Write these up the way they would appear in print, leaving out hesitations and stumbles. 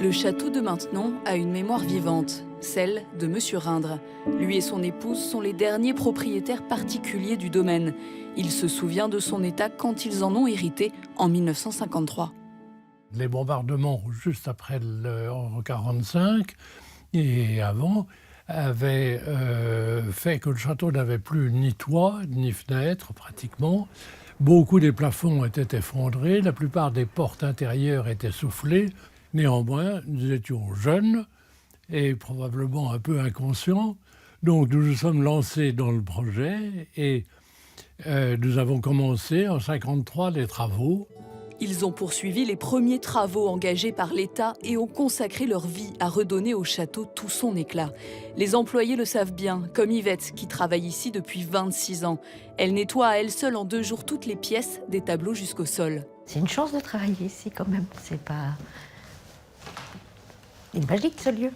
Le château de Maintenon a une mémoire vivante, celle de Monsieur Rindre. Lui et son épouse sont les derniers propriétaires particuliers du domaine. Il se souvient de son état quand ils en ont hérité en 1953. Les bombardements juste après en 1945 et avant avaient fait que le château n'avait plus ni toit ni fenêtre pratiquement. Beaucoup des plafonds étaient effondrés, la plupart des portes intérieures étaient soufflées. Néanmoins, nous étions jeunes et probablement un peu inconscients. Donc nous nous sommes lancés dans le projet et nous avons commencé en 1953 les travaux. Ils ont poursuivi les premiers travaux engagés par l'État et ont consacré leur vie à redonner au château tout son éclat. Les employés le savent bien, comme Yvette, qui travaille ici depuis 26 ans. Elle nettoie à elle seule en 2 jours toutes les pièces, des tableaux jusqu'au sol. C'est une chance de travailler ici quand même. C'est pas... Il est magique ce lieu.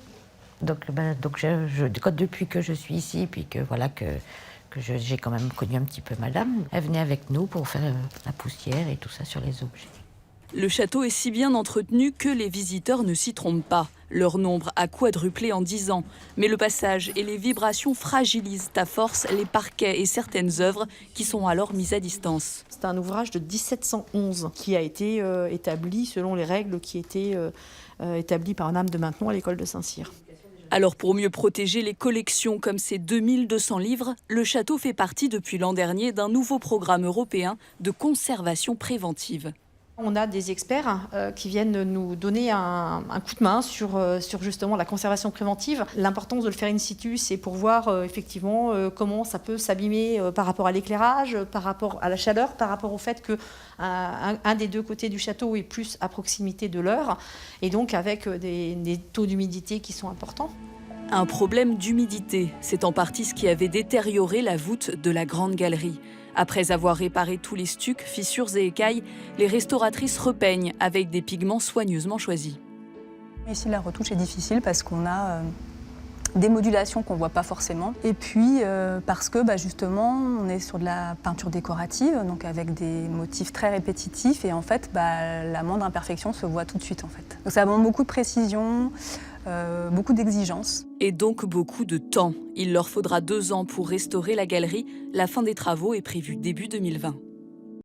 Donc depuis que je suis ici, puis que voilà que j'ai quand même connu un petit peu madame, elle venait avec nous pour faire la poussière et tout ça sur les objets. Le château est si bien entretenu que les visiteurs ne s'y trompent pas. Leur nombre a quadruplé en 10 ans. Mais le passage et les vibrations fragilisent à force les parquets et certaines œuvres qui sont alors mises à distance. C'est un ouvrage de 1711 qui a été établi selon les règles qui étaient établies par Madame de Maintenon à l'école de Saint-Cyr. Alors pour mieux protéger les collections comme ces 2200 livres, le château fait partie depuis l'an dernier d'un nouveau programme européen de conservation préventive. On a des experts qui viennent nous donner un coup de main sur justement la conservation préventive. L'importance de le faire in situ, c'est pour voir effectivement comment ça peut s'abîmer par rapport à l'éclairage, par rapport à la chaleur, par rapport au fait qu'un des 2 côtés du château est plus à proximité de l'heure, et donc avec des taux d'humidité qui sont importants. Un problème d'humidité, c'est en partie ce qui avait détérioré la voûte de la grande galerie. Après avoir réparé tous les stucs, fissures et écailles, les restauratrices repeignent avec des pigments soigneusement choisis. Ici, la retouche est difficile parce qu'on a des modulations qu'on ne voit pas forcément. Et puis, parce que justement, on est sur de la peinture décorative, donc avec des motifs très répétitifs. Et en fait, la moindre imperfection se voit tout de suite. En fait. Donc ça demande beaucoup de précision, beaucoup d'exigences. Et donc beaucoup de temps. Il leur faudra 2 ans pour restaurer la galerie. La fin des travaux est prévue début 2020.